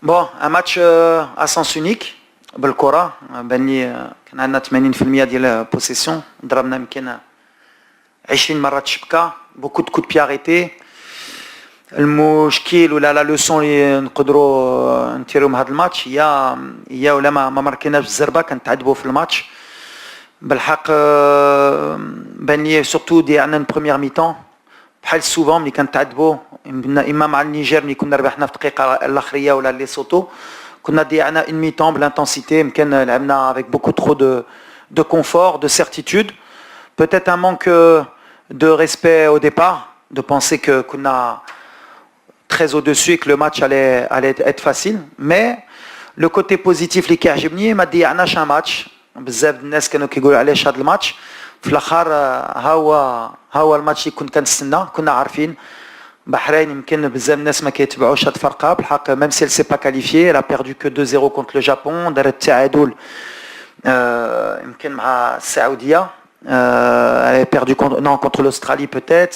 Bon, un match à sens unique بالكرة بني كان عندنا 80% ديال البوسيسيون ضربنا يمكن 20 مرة تشبكة beaucoup de coups de pied arrêtés المشكل ولا لا لوسون اللي نقدروا نتيروا من هذا الماتش هي ولا ما ماركيناش الزربة كنتعذبوا في الماتش بالحق بني سورتو دي عندنا بروميير ميتون بحال سوفون ملي كنتعذبوا اما مع النيجر ملي كنا ربحنا في الدقيقة الأخرية ولا ليسوتو كنا ضيعنا une mi-temps بالintensité يمكن لعبنا avec beaucoup trop de confort, de certitude, peut-être un manque de respect au départ, de penser que كنا très au-dessus et que le match allait être facile, mais le côté positif اللي كيعجبني ما ضيعناش un match بزاف الناس كانوا كيقولوا علاش هذا الماتش في الاخر ها هو الماتش اللي كنت كنستنى كنا عارفين Bahreïn, يمكن بزاف الناس ما كيتبعوش هاد الفرقه بالحق même si elle s'est pas qualifiée elle a perdu que 2-0 contre le Japon دارت تعادل يمكن مع السعوديه elle a perdu contre l'Australie peut-être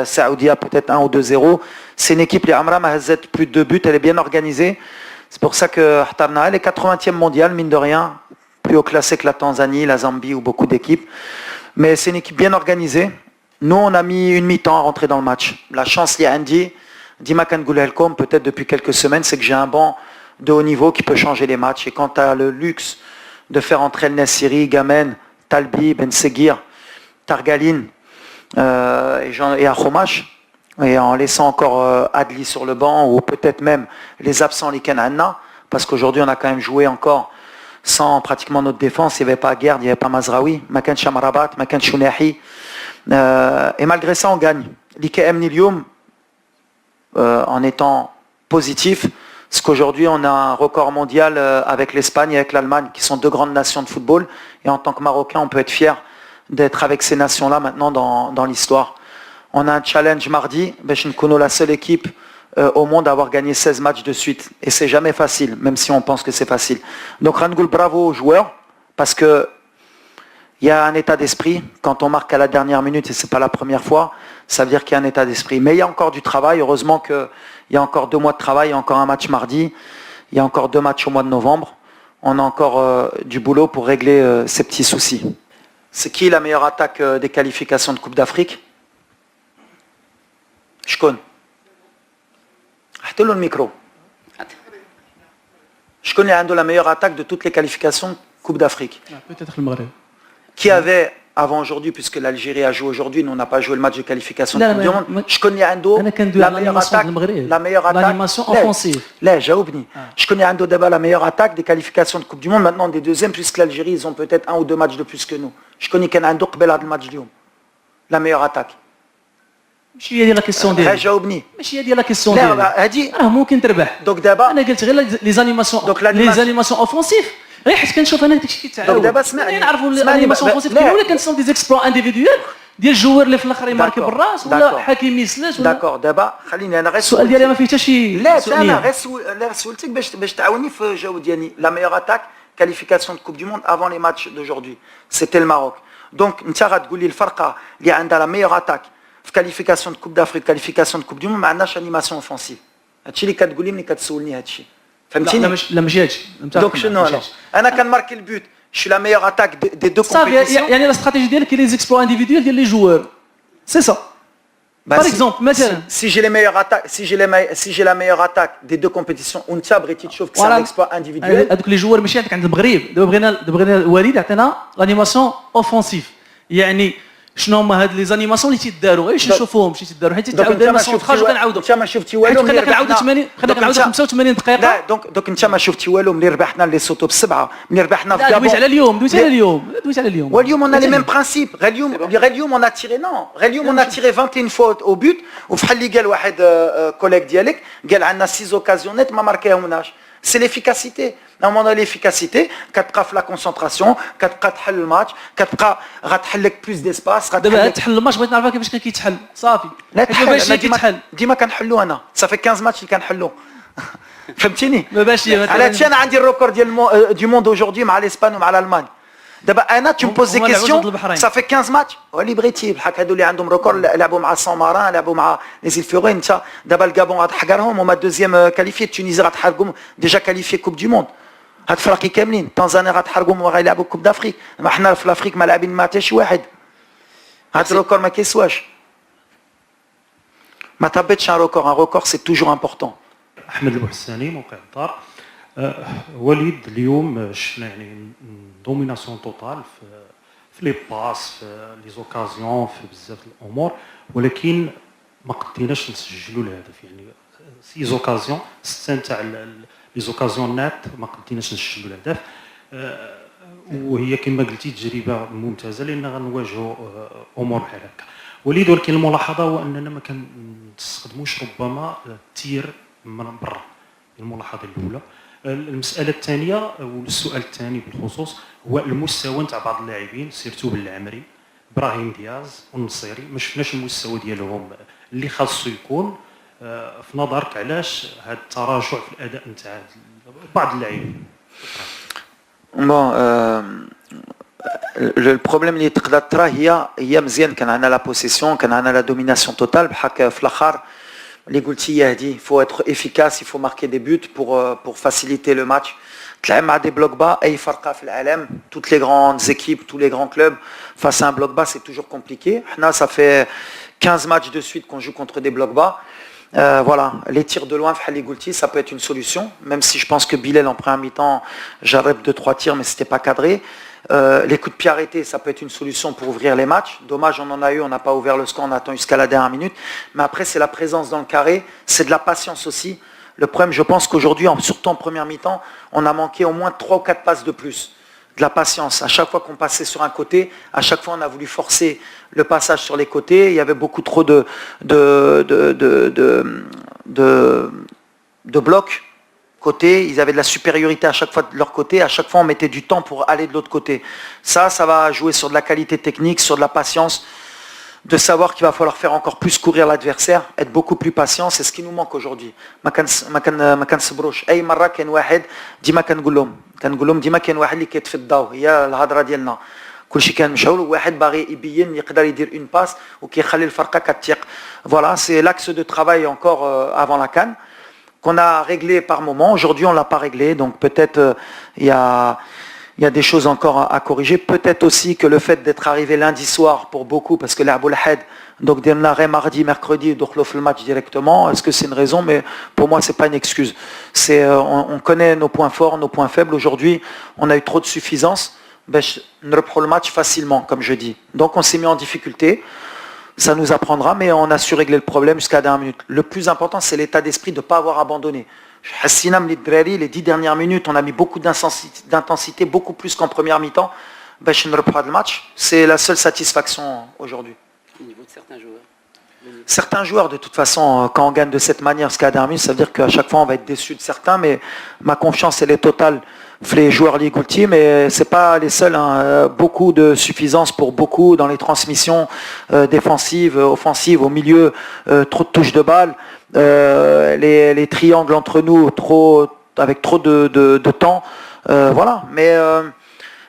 Saoudia peut-être 1 ou 2-0 c'est une équipe اللي عمرها ما هزت plus de 2 buts elle est bien organisée c'est pour ça que احترنا elle est 80e mondiale mine de rien plus haut classé que la Tanzanie la Zambie ou beaucoup d'équipes mais c'est une équipe bien organisée. Nous, on a mis une mi-temps à rentrer dans le match. La chance, il y a Andy, Dima Kangoulhelkom, peut-être depuis quelques semaines, c'est que j'ai un banc de haut niveau qui peut changer les matchs. Et quand tu as le luxe de faire entrer El Nessiri, Gamen, Talbi, Ben Seguir, Targaline et Akhomash, et en laissant encore Adli sur le banc, ou peut-être même les absents, les Kanana, parce qu'aujourd'hui, on a quand même joué encore sans pratiquement notre défense. Il n'y avait pas Gerd, il n'y avait pas Mazraoui, Makan Shamarabat, Makan Chounahi. Et malgré ça on gagne l'IKM Nilium en étant positif parce qu'aujourd'hui on a un record mondial avec l'Espagne et avec l'Allemagne qui sont deux grandes nations de football et en tant que Marocain on peut être fier d'être avec ces nations là maintenant dans l'histoire. On a un challenge mardi, nous la seule équipe au monde à avoir gagné 16 matchs de suite et c'est jamais facile même si on pense que c'est facile. Donc Rangoul bravo aux joueurs parce que il y a un état d'esprit, quand on marque à la dernière minute, et ce n'est pas la première fois, ça veut dire qu'il y a un état d'esprit. Mais il y a encore du travail, heureusement qu'il y a encore 2 mois de travail, il y a encore un match mardi, il y a encore 2 matchs au mois de novembre. On a encore du boulot pour régler ces petits soucis. C'est qui la meilleure attaque des qualifications de Coupe d'Afrique? Shkon. Ahtelo le micro. Shkon est la meilleure attaque de toutes les qualifications de Coupe d'Afrique. Peut-être le Maghreb. Qui avait, avant aujourd'hui, puisque l'Algérie a joué aujourd'hui, nous on n'a pas joué le match de qualification de Coupe du Monde. Je connais Ando, la meilleure attaque, l'animation offensive. Là, j'oublie. Je connais Ando d'abord la meilleure attaque des qualifications de Coupe du Monde. Maintenant, des deuxièmes, puisque l'Algérie, ils ont peut-être 1 ou 2 matchs de plus que nous. Je connais Ando le match du la meilleure attaque. ماشي هي ديال لا كيسيون ديالي جاوبني ماشي هي ديال لا كيسيون ديالي لا هادي ممكن تربح دونك دابا انا قلت غير لي زانيماسيون اوفونسيف غير حيت كنشوف انا داكشي كيتعاود دونك دابا اسمعني نعرفوا الانيماسيون اوفونسيف كاين ولا كنسون دي زيكسبلوا انديفيدويل ديال الجوار اللي في الاخر يماركي بالراس ولا حكيم يسلس ولا داكور دابا خليني انا غير السؤال ديالي ما فيه حتى شي لا انا غير سولتك باش تعاوني في الجواب ديالي لا ميور اتاك qualification de Coupe du Monde avant les matchs d'aujourd'hui c'était le Maroc donc انت غتقول لي الفرقه اللي عندها لا ميور اتاك في qualification de Coupe d'Afrique qualification de Coupe du Monde ما عندناش انيماسيون اوفونسيف هادشي اللي كتقول لي ملي كتسولني هادشي فهمتيني لا ماشي هادشي دونك شنو انا كنماركي البوت je suis la meilleure attaque des deux compétitions يعني لا استراتيجي ديالك كاين لي زيكسبلوا انديفيدويل ديال لي جوار سي سا par exemple مثلا si j'ai les meilleures attaques si j'ai la meilleure attaque des deux compétitions وانت بغيتي تشوف que c'est un exploit individuel هذوك لي جوار ماشي عندك عند المغرب دابا بغينا الوالد يعطينا لانيماسيون اوفونسيف يعني شنو هما هاد لي زانيماسيون اللي تيداروا غير تشوفوهم شي تيداروا حيت تعاود دائما خرج وكنعاودوا انت ما شفتي والو ملي كنعاودوا 80 كنعاودوا 85 دقيقه لا دونك انت ما شفتي والو ملي ربحنا لي سوتو ب7 ملي ربحنا في دويت على اليوم واليوم on a les mêmes principes اليوم on a tiré non اليوم on a tiré 21 fois au but وفحال اللي قال واحد كوليك ديالك قال عندنا 6 اوكازيونات ما ماركيهمناش c'est l'efficacité. À un moment donné, l'efficacité, كتبقى في la concentration, كتبقى تحل الماتش, كتبقى غتحل لك plus d'espace. دابا تحل الماتش بغيت نعرف كيفاش كيتحل صافي. لا تحل ديما كنحلو انا. صافي 15 ماتش اللي كنحلو. فهمتيني؟ ما باش على هادشي انا عندي الريكورد ديال دو موند aujourd'hui مع الاسبان ومع الالمان. دابا انا tu me poses des هما لعبوا ضد questions البحرين. ça fait 15 ماتش ولي بغيتي بحال هادو اللي عندهم ريكورد لعبوا مع سان ماران لعبوا مع لي زيل فيغوين انت دابا الكابون غتحقرهم هما دوزيام كاليفي تونيزي غتحرقهم ديجا كاليفي كوب دي موند هاد الفراقي كاملين تنزانيا غتحرقهم وغيلعبوا كوب دافريك ما حنا في الافريك ما لاعبين مع حتى شي واحد هاد الريكورد ما كيسواش ما تبتش ان ريكورد سي توجور امبورطون. احمد البحساني موقع الدار. وليد اليوم شفنا يعني دوميناسيون توتال في لي باس في لي زوكازيون في بزاف الامور ولكن ما قديناش نسجلوا الهدف يعني سي زوكازيون 6 تاع لي زوكازيونات ما قديناش نسجلوا الهدف وهي كما قلتي تجربه ممتازه لان غنواجهوا امور بحال هكا وليد ولكن الملاحظه هو اننا ما كنستخدموش ربما التير من برا الملاحظه الاولى. المساله الثانيه والسؤال الثاني بالخصوص هو المستوى نتاع بعض اللاعبين سيرتو بالعمري ابراهيم دياز والنصيري ما شفناش المستوى ديالهم اللي خاصو يكون في نظرك علاش هذا التراجع في الاداء نتاع بعض اللاعبين؟ Le problème اللي تقدر تراه هي مزيان كان عندنا لا بوسيسيون كان عندنا لا دوميناسيون توتال بحال في الاخر اللي قلتي يا هدي faut être efficace il faut marquer des buts pour faciliter le match. تلعب مع دي بلوك با اي فرقه في العالم toutes les grandes équipes tous les grands clubs face à un bloc bas c'est toujours compliqué. حنا ça fait 15 matchs de suite qu'on joue contre des blocs bas. Voilà, les tirs de loin, ça peut être une solution, même si je pense que Bilal en première mi-temps, j'arrête 2-3 tirs, mais c'était pas cadré. Les coups de pied arrêtés, ça peut être une solution pour ouvrir les matchs. Dommage, on en a eu, on n'a pas ouvert le score, on attend jusqu'à la dernière minute. Mais après, c'est la présence dans le carré, c'est de la patience aussi. Le problème, je pense qu'aujourd'hui, surtout en première mi-temps, on a manqué au moins 3 ou 4 passes de plus. De la patience. À chaque fois qu'on passait sur un côté, à chaque fois on a voulu forcer le passage sur les côtés. Il y avait beaucoup trop de blocs côté. Ils avaient de la supériorité à chaque fois de leur côté. À chaque fois on mettait du temps pour aller de l'autre côté. Ça va jouer sur de la qualité technique, sur de la patience, de savoir qu'il va falloir faire encore plus courir l'adversaire, être beaucoup plus patient. C'est ce qui nous manque aujourd'hui. ما كنصبروش اي مره كان واحد ديما كنقول لهم ديما كان واحد اللي كيتفضاو هي الهضره ديالنا كلشي كان مشغول وواحد باغي يبين يقدر يدير اون باس وكيخلي الفرقه كتيق. Voilà, c'est l'axe de travail encore avant la CAN qu'on a réglé par moment. Aujourd'hui, on l'a pas réglé, donc peut-être il y a des choses encore à corriger. Peut-être aussi que le fait d'être arrivé lundi soir pour beaucoup, parce que l'Abou Lahad, donc démarrer mardi, mercredi, donc le match directement, est-ce que c'est une raison? Mais pour moi, c'est pas une excuse. On connaît nos points forts, nos points faibles. Aujourd'hui, on a eu trop de suffisance. On reprend le match facilement, comme je dis. Donc on s'est mis en difficulté. Ça nous apprendra, mais on a su régler le problème jusqu'à la dernière minute. Le plus important, c'est l'état d'esprit de ne pas avoir abandonné. Les 10 dernières minutes, on a mis beaucoup d'intensité, beaucoup plus qu'en première mi-temps. Le match, c'est la seule satisfaction aujourd'hui. Au niveau de certains joueurs. Certains joueurs, de toute façon, quand on gagne de cette manière jusqu'à la dernière minute, ça veut dire qu'à chaque fois, on va être déçu de certains, mais ma confiance, elle est totale. Les joueurs Ligue Ulti, mais c'est pas les seuls. Hein. Beaucoup de suffisance pour beaucoup dans les transmissions défensives, offensives, au milieu, trop de touches de balle, les triangles entre nous, avec trop de temps. Voilà,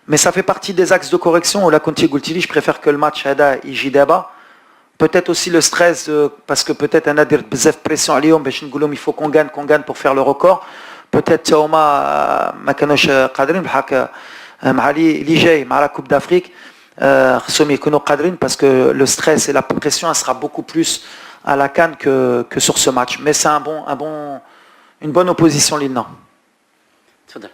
mais ça fait partie des axes de correction. La Conti Gultili, je préfère que le match Hada Ijidaba. Peut-être aussi le stress, parce que peut-être on a des pression à Lyon, il faut qu'on gagne pour faire le record. Peut-être هما ما كانوش قادرين بحال مع اللي جاي مع la Coupe d'Afrique خصهم يكونوا قادرين parce que le stress et la pression elle sera beaucoup plus à la CAN que sur ce match. Mais c'est une bonne opposition لنا. تفضل.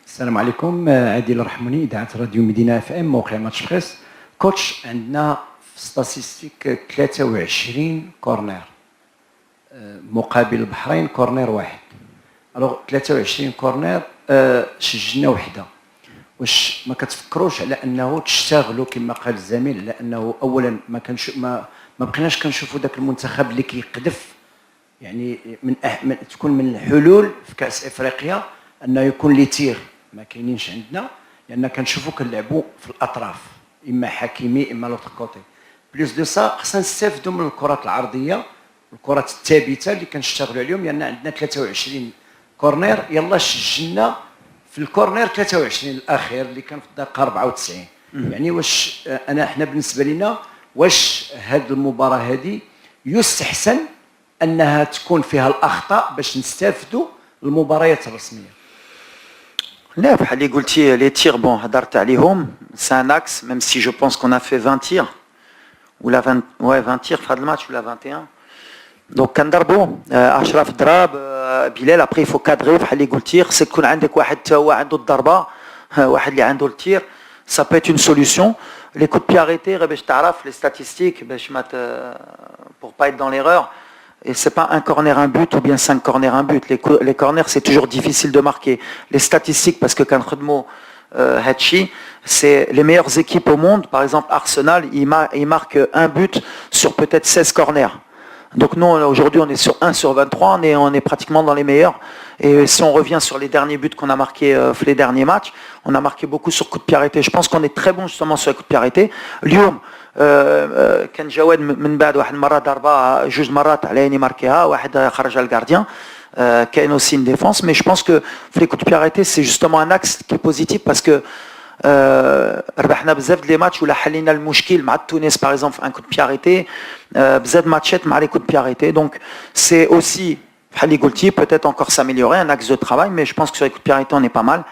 السلام عليكم عادل الرحموني اذاعه راديو مدينه اف ام موقع ماتش بريس. كوتش عندنا في ستاتستيك 23 كورنر مقابل البحرين كورنر واحد. الوغ 23 كورنر سجلنا وحده. واش ما كتفكروش على انه تشتغلوا كما قال الزميل على انه اولا ما بقيناش كنشوفوا ذاك المنتخب اللي كيقذف يعني من تكون من الحلول في كاس افريقيا انه يكون لي تير ما كاينينش عندنا لان كنشوفوا كنلعبوا في الاطراف اما حكيمي اما لوطر كوتي. بليس دو سا خصنا نستافدوا من الكرات العرضيه الكرات الثابته اللي كنشتغلوا عليهم لان عندنا 23 كورنر يلا سجلنا في الكورنير 23 الاخير اللي كان في الدقيقه 94 يعني واش احنا بالنسبه لنا واش هذه المباراه هذه يستحسن انها تكون فيها الاخطاء باش نستافدوا المباريات الرسميه؟ لا بحال اللي قلتي لي تير بون هضرت عليهم سي ان اكس ميم سي جو بونس كون ا في 20 تير ولا 20 20 تير في هذا الماتش ولا 21 دونك كنضربوا اشرف ضرب بلال ابري يفو كادري بحال اللي قلتي خصك تكون عندك واحد هو عنده الضربه واحد اللي عنده التير ça peut être une solution les coups de pied arrêtés باش تعرف les statistiques باش ما pour pas être dans l'erreur et c'est pas un corner un but ou bien 5 corners un but les corners c'est toujours difficile de marquer les statistiques parce que كنخدموا هادشي c'est les meilleures équipes au monde par exemple Arsenal il marque un but sur peut-être 16 corners. Donc nous, aujourd'hui, on est sur 1 sur 23, on est pratiquement dans les meilleurs. Et si on revient sur les derniers buts qu'on a marqués les derniers matchs, on a marqué beaucoup sur coups de pied arrêtés. Je pense qu'on est très bon justement sur les coups de pied arrêtés. اليوم كان جواد من بعد واحد المرة ضربة جوج مرات على عيني ماركيها واحد خرجها الجارديان. كاين aussi une défense, mais je pense que les coups de pied arrêtés, c'est justement un axe qui est positif parce que ربحنا بزاف لي ماتش ولا حلينا المشكل مع تونس باغ اكزومبل في ان كود بي اريتي بزاف ماتشات مع لي كود بي اريتي دونك سي اوسي بحال اللي قلتي peut-être encore s'améliorer un axe de travail mais je pense que sur les coups de pied arrêtés on est pas mal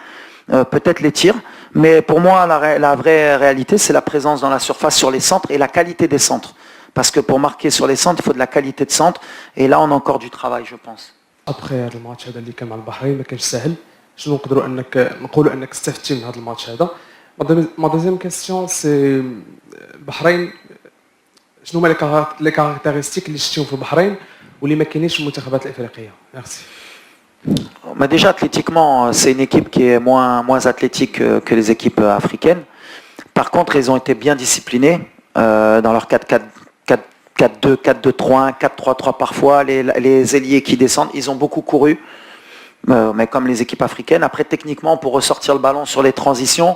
peut-être les tirs mais pour moi la vraie réalité c'est la présence dans la surface sur les centres et la qualité des centres parce que pour marquer sur les centres il faut de la qualité de centre et là on a encore du travail je pense. Après هذا الماتش هذا اللي كان مع البحرين ما كانش سهل شنو نقدروا نقولوا انك استفدتي من هذا الماتش هذا؟ ما دوزيام كيسيون سي البحرين شنو هما لي كاركتيرستيك اللي شفتيهم في البحرين واللي ما كاينينش في المنتخبات الافريقيه؟ ميرسي. Mais déjà athlétiquement, c'est une équipe qui est moins athlétique que les équipes africaines. Par contre, ils ont été bien disciplinés dans leur 4-4-2, 4-2-3-1, 4-3-3 parfois. Les ailiers qui descendent, ils ont beaucoup couru. Mais comme les équipes africaines. Après, techniquement, pour ressortir le ballon sur les transitions,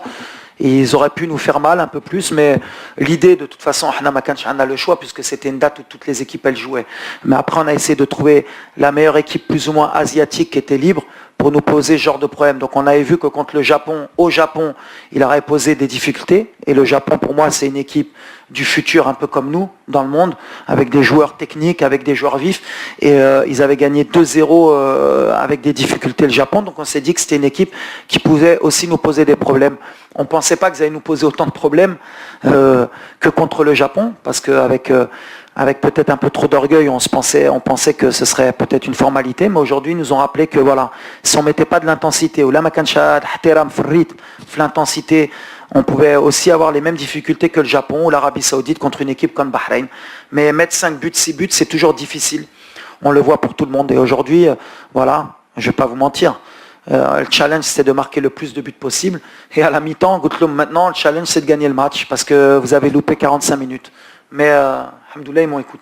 ils auraient pu nous faire mal un peu plus, mais l'idée, de toute façon, on a le choix puisque c'était une date où toutes les équipes elles jouaient. Mais après, on a essayé de trouver la meilleure équipe plus ou moins asiatique qui était libre pour nous poser ce genre de problème. Donc on avait vu que contre le Japon, au Japon, il aurait posé des difficultés. Et le Japon, pour moi, c'est une équipe du futur, un peu comme nous, dans le monde, avec des joueurs techniques, avec des joueurs vifs. Et ils avaient gagné 2-0 avec des difficultés le Japon. Donc on s'est dit que c'était une équipe qui pouvait aussi nous poser des problèmes. On ne pensait pas qu'ils allaient nous poser autant de problèmes que contre le Japon, parce qu'avec avec peut-être un peu trop d'orgueil, on pensait que ce serait peut-être une formalité, mais aujourd'hui ils nous ont rappelé que voilà, si on mettait pas de l'intensité, ou l'intensité, on pouvait aussi avoir les mêmes difficultés que le Japon ou l'Arabie Saoudite contre une équipe comme Bahreïn. Mais mettre 5 buts, 6 buts, c'est toujours difficile. On le voit pour tout le monde. Et aujourd'hui, voilà, je vais pas vous mentir. Le challenge c'est de marquer le plus de buts possible. Et à la mi-temps, maintenant, le challenge c'est de gagner le match parce que vous avez loupé 45 minutes. Mais, alhamdoulilah, ils m'ont écouté.